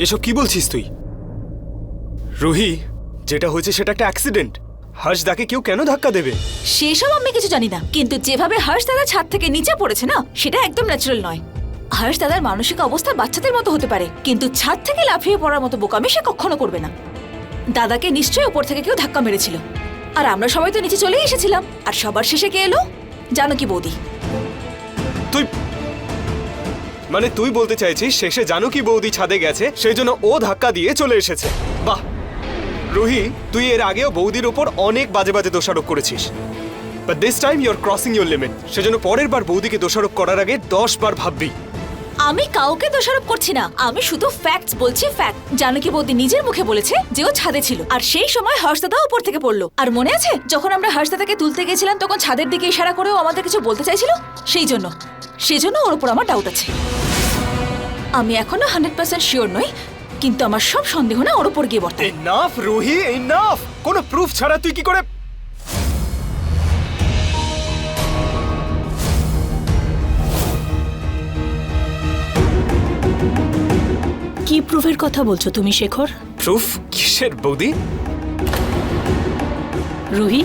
এসব কি বলছিস তুই? রুহি, যেটা হয়েছে সেটা একটা অ্যাক্সিডেন্ট। হর্ষদাকে কেউ কেন ধাক্কা দেবে? সেসব আমি কিছু জানি না, কিন্তু যেভাবে হর্ষ দাদা ছাদ থেকে নিচে পড়েছে না, সেটা একদম ন্যাচারাল নয়। হর্ষ দাদার মানসিক অবস্থা বাচ্চাদের মতো হতে পারে, কিন্তু ছাদ থেকে লাফিয়ে পড়ার মতো বোকামি সে কখনো করবে না। দাদাকে নিশ্চয়ই উপর থেকে কেউ ধাক্কা মেরেছিল, আর আমরা সবাই তো নিচে চলেই এসেছিলাম। আর সবার শেষে কে এলো জানো কি বৌদি? তুই মানে তুই বলতে চাইছিস শেষে জানকী বৌদি ছাদে গেছে, সেই জন্য ও ধাক্কা দিয়ে চলে এসেছে? বাহ রুহি, তুই এর আগেও বৌদির উপর অনেক বাজে বাজে দোষারোপ করেছিস, but this time you are crossing your limit. সেজন্য পরের বার বৌদিকে দোষারোপ করার আগে 10 বার ভাববি। আমি কাউকে দোষারোপ করছি না, আমি শুধু ফ্যাক্টস বলছি, ফ্যাক্ট। জানকী বৌদি নিজের মুখে বলেছে যে ও ছাদে ছিল, আর সেই সময় হর্ষদাদা উপর থেকে পড়লো। আর মনে আছে যখন আমরা হর্ষদাদাকে তুলতে গেছিলাম, তখন ছাদের দিকে ইশারা করেও আমাদের কিছু বলতে চাইছিল? সেজন্য ওর উপর আমার ডাউট আছে। আমি এখনো 100% শিওর নই, কিন্তু আমার সব সন্দেহ না ওর উপর গিয়ে বর্তায়। Enough Ruhi, enough. কোনো প্রুফ ছাড়া তুই কি করে? কি প্রুফের কথা বলছো তুমি শেখর? প্রুফ কিসের বৌদি? রুহি,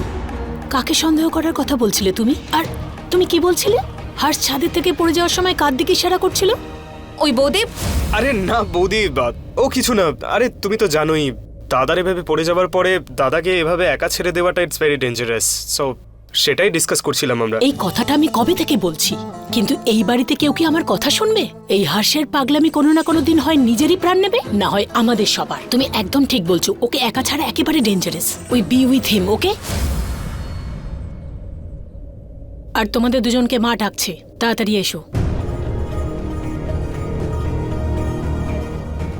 কাকে সন্দেহ করার কথা বলছিলে তুমি? আর তুমি কি বলছিলে? হর্ষ ছাদের থেকে পড়ে যাওয়ার সময় কার দিকে ইশারা করছিল? ওই বৌদি। আরে না বৌদি, ও কিছু না। আরে তুমি তো জানোই দাদার এভাবে পড়ে যাওয়ার পরে দাদাকে এভাবে একা ছেড়ে দেওয়াটা ইটস ভেরি ডেঞ্জারাস। সো সেটাই ডিসকাস করছিলাম আমরা। এই কথাটা আমি কবে থেকে বলছি, কিন্তু এই বাড়িতে কেউ কি আমার কথা শুনবে? এই হর্ষের পাগলামি কোনো না কোনো দিন হয় নিজেরই প্রাণ নেবে, না হয় আমাদের সবার। তুমি একদম ঠিক বলছো, ওকে একা ছাড়া একেবারে dangerous. We be with him, okay? আর তোমাদের দুজনকে মা ডাকছে, তাড়াতাড়ি এসো।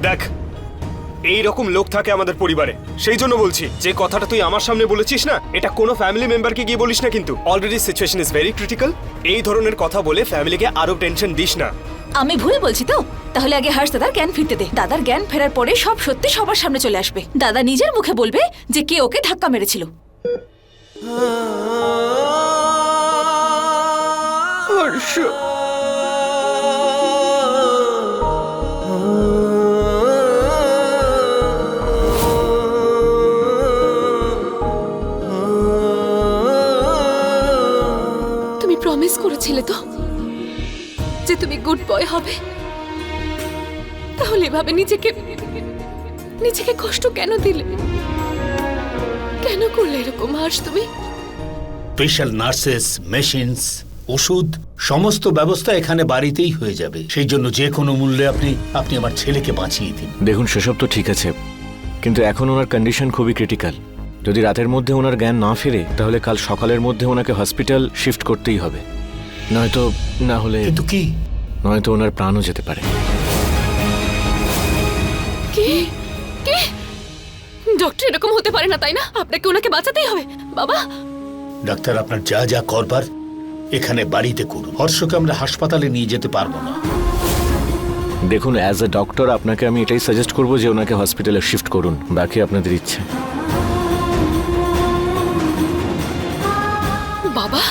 দেখ, এই রকম লোক থাকে আমাদের পরিবারে, সেই জন্য বলছি যে কথাটা তুই আমার সামনে বলেছিস না, এটা কোনো ফ্যামিলি মেম্বারকে গিয়ে বলিস না। কিন্তু already situation is very critical. এই ধরনের কথা বলে ফ্যামিলিকে আরো টেনশন দিস না। আমি ভুল বলছি তো? তাহলে আগে হর্ষ দাদার জ্ঞান ফিরতে দে। দাদার জ্ঞান ফেরার পরে সব সত্যি সবার সামনে চলে আসবে। দাদা নিজের মুখে বলবে যে কে ওকে ধাক্কা মেরেছিল। হর্ষ, তুমি প্রমিস করেছিলে তো যে তুমি গুড বয় হবে, তাহলে এভাবে নিজেকে কষ্ট কেন দিলে? কেন করলে এরকম হর্ষ তুমি? স্পেশাল নার্সেস, মেশিনস, ওষুধ, সমস্ত ব্যবস্থা এখানে বাড়িতেই হয়ে যাবে। সেই জন্য যে কোনো মূল্যে আপনি আমার ছেলেকে বাঁচিয়ে দিন। দেখুন, সেসব তো ঠিক আছে, কিন্তু এখন ওনার কন্ডিশন খুবই ক্রিটিক্যাল। যদি রাতের মধ্যে ওনার জ্ঞান না ফেরে, তাহলে কাল সকালের মধ্যে ওনাকে হসপিটাল শিফট করতেই হবে। নয়তো কিন্তু কি? নয়তো ওনার প্রাণও যেতে পারে। কি কি? ডক্টর এরকম হতে পারে না, তাই না? আপনাকে ওনাকে বাঁচাতেই হবে। বাবা, ডাক্তার, আপনার যা যা করবার এখানে বাড়িতে করুন। হর্ষকে আমরা হাসপাতালে নিয়ে যেতে পারবো না। দেখুন, অ্যাজ এ ডক্টর আপনাকে আমি এটাই সাজেস্ট করবো যে ওনাকে হসপিটালে শিফট করুন। বাকি আপনাদের ইচ্ছে। বাবা,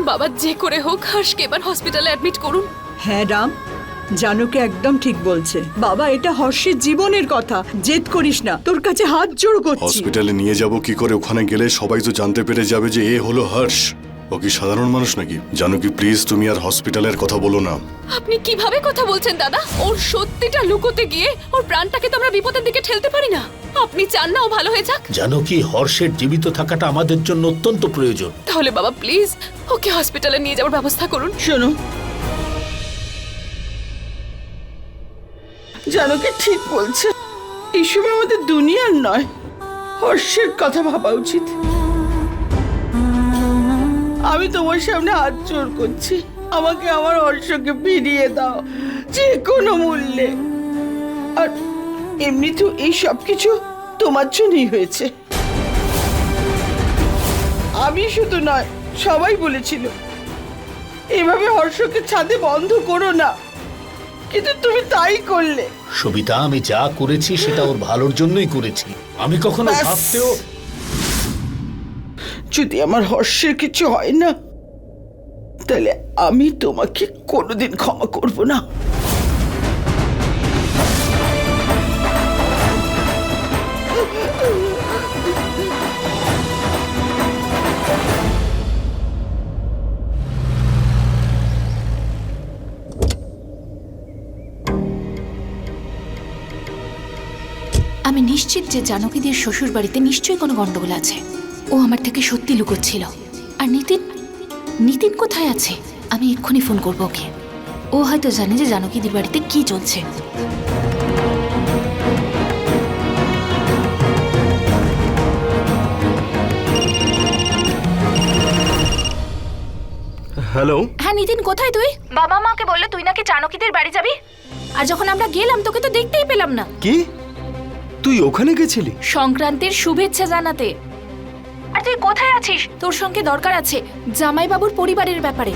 বাবা যে করে হোক হর্ষকে এবার হসপিটালে অ্যাডমিট করুন। হ্যাঁ রাম, জানুকে একদম ঠিক বলছে। বাবা, এটা হর্ষের জীবনের কথা, জেদ করিস না, তোর কাছে হাত জোড় করছি। হসপিটালে নিয়ে যাব কি করে? ওখানে গেলে সবাই তো জানতে পেরে যাবে যে এ হলো হর্ষ। ও কি সাধারণ মানুষ নাকি? জানুকি, প্লিজ তুমি আর হসপিটালের কথা বলো না। আপনি কিভাবে কথা বলছেন দাদা? ওর সত্যিটা লুকোতে গিয়ে ওর প্রাণটাকে তো আমরা বিপদের দিকে ঠেলতে পারি না। আপনি চান না ও ভালো হয়ে যাক? জানো কি, হর্ষের জীবিত থাকাটা আমাদের জন্য অত্যন্ত প্রয়োজন। তাহলে বাবা প্লিজ ওকে হসপিটালে নিয়ে যাওয়ার ব্যবস্থা করুন। শোনো, জানুকে ঠিক বলছে। এই সময় আমাদের দুনিয়ার নয়, হর্ষের কথা ভাবা উচিত। আমি তোমার সামনে হাত জোড় করছি, আমাকে আমার হর্ষকে ফিরিয়ে দাও যে কোনো মূল্যে। আর এমনিতেও এই সব কিছু তোমার জন্যই হয়েছে। আমি শুধু নয়, সবাই বলেছিল এভাবে হর্ষকে ছাদে বন্ধ করো না, কিন্তু তুমি তাই করলে। সবিতা, আমি যা করেছি সেটা ওর ভালোর জন্যই করেছি। আমি কখনো ব্যাস। ভাবতেও যদি আমার হর্ষের কিছু হয় না, তাহলে আমি তোমাকে কোনোদিন ক্ষমা করব না। আমি নিশ্চিত যে জানকীদের শ্বশুর বাড়িতে নিশ্চয়ই কোনো গন্ডগোল আছে। ও আমার থেকে সত্যি লুকোচ্ছিল। আর নিতিন, নিতিন কোথায় আছে? আমি এক্ষুনি ফোন করবো ওকে। ও হয়তো জানে যে জানকীদের বাড়িতে কি চলছে। হ্যালো, হ্যাঁ নিতিন, কোথায় তুই? বাবা মাকে বললো তুই নাকি জানকীদের বাড়ি যাবি। আর যখন আমরা গেলাম তোকে তো দেখতেই পেলাম না। কি তুই ওখানে গেছিলি? সংক্রান্তির শুভেচ্ছা জানাতে। আর তুই কোথায় আছিস? তোর সঙ্গে দরকার আছে জামাইবাবুর পরিবারের ব্যাপারে।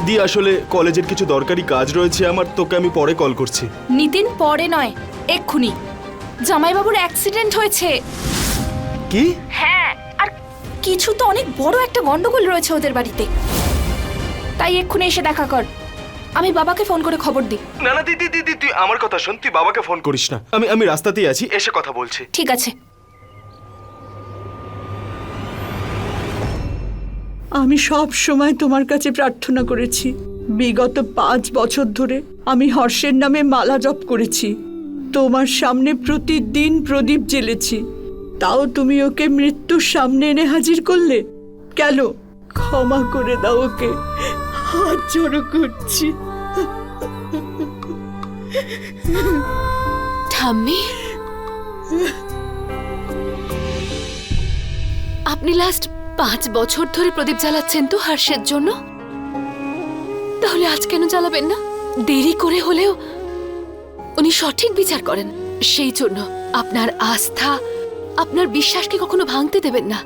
দি আসলে কলেজের কিছু দরকারি কাজ রয়েছে আমার, তোকে আমি পরে কল করছি। নিতিন, পরে নয়, এক্ষুনি। জামাইবাবুর অ্যাক্সিডেন্ট হয়েছে। কি? হ্যাঁ, আর কিছু তো অনেক বড় একটা গন্ডগোল রয়েছে ওদের বাড়িতে। তাই এক্ষুনি এসে দেখা কর। আমি বাবাকে ফোন করে খবর দিই। না না দিদি দিদি তুই আমার কথা শোন, তুই বাবাকে ফোন করিস না। আমি রাস্তাতেই আছি, এসে কথা বলছি। ঠিক আছে। আমি সব সময় তোমার কাছে প্রার্থনা করেছি। বিগত 5 বছর ধরে আমি হর্ষের নামে মালা জপ করেছি। তোমার সামনে প্রতিদিন প্রদীপ জ্বেলেছি। তাও তুমি ওকে মৃত্যুর সামনে এনে হাজির করলে কেন? ক্ষমা করে দাও ওকে, হাত জড়ো করছি। ঠাম্মি, আপনি লাস্ট 5 বছর ধরে প্রদীপ জ্বালাচ্ছেন তো হর্ষের জন্য? তাহলে আজ কেন জ্বালাবেন না? দেরি করে হলেও উনি সঠিক বিচার করেন। সেই জন্য আপনার আস্থা, আপনার বিশ্বাসকে কখনো ভাঙতে দেবেন না।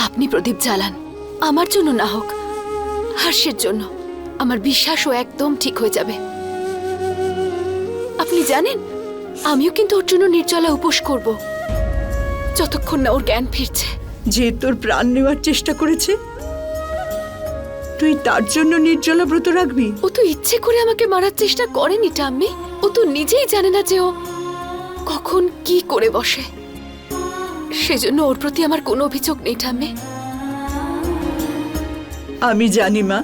আপনি প্রদীপ জ্বালান, আমার জন্য না হোক, হর্ষের জন্য। আমার বিশ্বাসও একদম ঠিক হয়ে যাবে। আপনি জানেন, আমিও কিন্তু ওর জন্য নির্জলা উপোস করব, যতক্ষণ না ওর জ্ঞান ফিরছে। যে তোর প্রাণ নেওয়ার চেষ্টা করেছে, তুই তার জন্য নির্জলা ব্রত রাখবি? ও তো ইচ্ছে করে আমাকে মারার চেষ্টা করেনি ঠাম্মি। ও তো নিজেই জানে না যে ও কখন কি করে বসে। সেজন্য ওর প্রতি আমার কোনো অভিযোগ নেই ঠাম্মি। আমি জানি মা,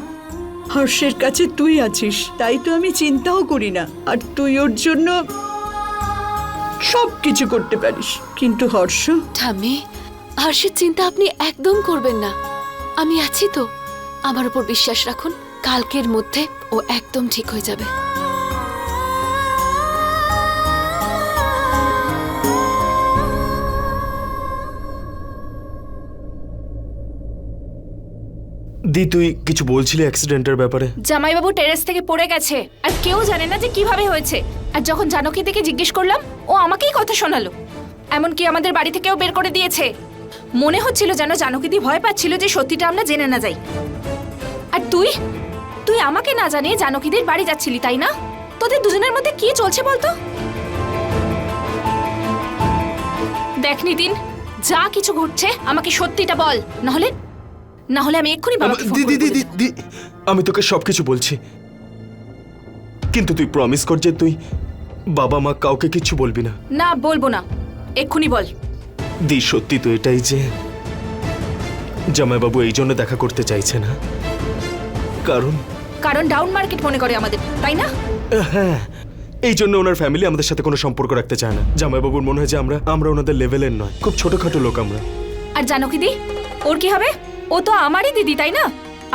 হর্ষের কাছে তুই আছিস, তাই তো আমি চিন্তাও করি না। আর তুই ওর জন্য সব কিছু করতে পারিস। কিন্তু হর্ষ, ঠাম্মি, হর্ষের চিন্তা আপনি একদম করবেন না। আমি আছি তো, আমার উপর বিশ্বাস রাখুন। কালকের মধ্যে ও একদম ঠিক হয়ে যাবে। দি তুই কিছু বলছিলি অ্যাক্সিডেন্টের ব্যাপারে? জামাইবাবু টেরেস থেকে পড়ে গেছে, আর কেউ জানে না যে কিভাবে হয়েছে। আর যখন জানকী থেকে জিজ্ঞেস করলাম, ও আমাকেই কথা শোনালো। এমনকি আমাদের বাড়ি থেকেও বের করে দিয়েছে। মনে হচ্ছিল যেন জানকীদি ভয় পাচ্ছিল যে সত্যিটা আমরা জেনে না যাই। আর তুই তুই আমাকে না জানিয়ে জানকীদের বাড়ি যাচ্ছিলি, তাই না? তোদের দুজনের মধ্যে কি চলছে বলতো? দেখ নিতিন, যা কিছু ঘটছে আমাকে সত্যিটা বল, না হলে আমি এক্ষুনি বাবাকে ফোন দিদি করে বলে দিদি দেব। দি আমি তোকে সবকিছু বলছি, কিন্তু তুই প্রমিস কর যে তুই বাবা মা কাউকে কিচ্ছু বলবি না। না, বলবো না, এক্ষুনি বল। দি সত্যি তো এটাই যে জামাইবাবু এই জন্য দেখা করতে চাইছে না, কারণ ডাউন মার্কেট মনে করে আমাদের, তাই না? হ্যাঁ, এই জন্য ওনার ফ্যামিলি আমাদের সাথে কোনো সম্পর্ক রাখতে চায় না। জামাইবাবুর মনে হয় যে আমরা ওনাদের লেভেলের নয়, খুব ছোটখাটো লোক আমরা। আর জানকী, ওর কি হবে? ও তো আমারই দিদি, তাই না?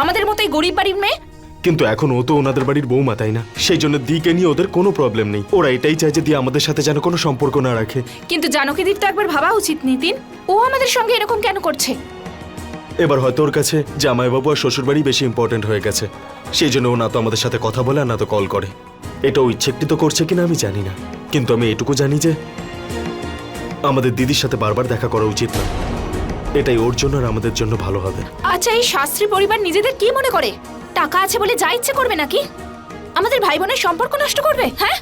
আমাদের মতোই গরিব বাড়ির মেয়ে। কিন্তু এখন ও তো ওনাদের বাড়ির বৌমা, তাই না? সেই জন্য দিকে নিয়ে ওদের কোনো প্রবলেম নেই। ওরা এটাই চায় যে দি আমাদের সাথে যেন কোনো সম্পর্ক না রাখে। কিন্তু জানকীদির তো একবার ভাবা উচিত নিতিন, ও আমাদের সঙ্গে এরকম কেন করছে? এবার হয়তো ওর কাছে জামাইবাবু আর শ্বশুরবাড়ি বেশি ইম্পর্টেন্ট হয়ে গেছে। সেই জন্য ও না তো আমাদের সাথে কথা বলে আর না তো কল করে। এটা ও ইচ্ছাকৃত করছে কিনা আমি জানি না, কিন্তু আমি এটুকু জানি যে আমাদের দিদির সাথে বারবার দেখা করা উচিত না। এটাই ওর জন্য আর আমাদের জন্য ভালো হবে। আচ্ছা, এই শাস্ত্রী পরিবার নিজেদের কি মনে করে? টাকা আছে বলে যা ইচ্ছে করবে নাকি? আমাদের ভাই বোনের সম্পর্ক নষ্ট করবে? হ্যাঁ,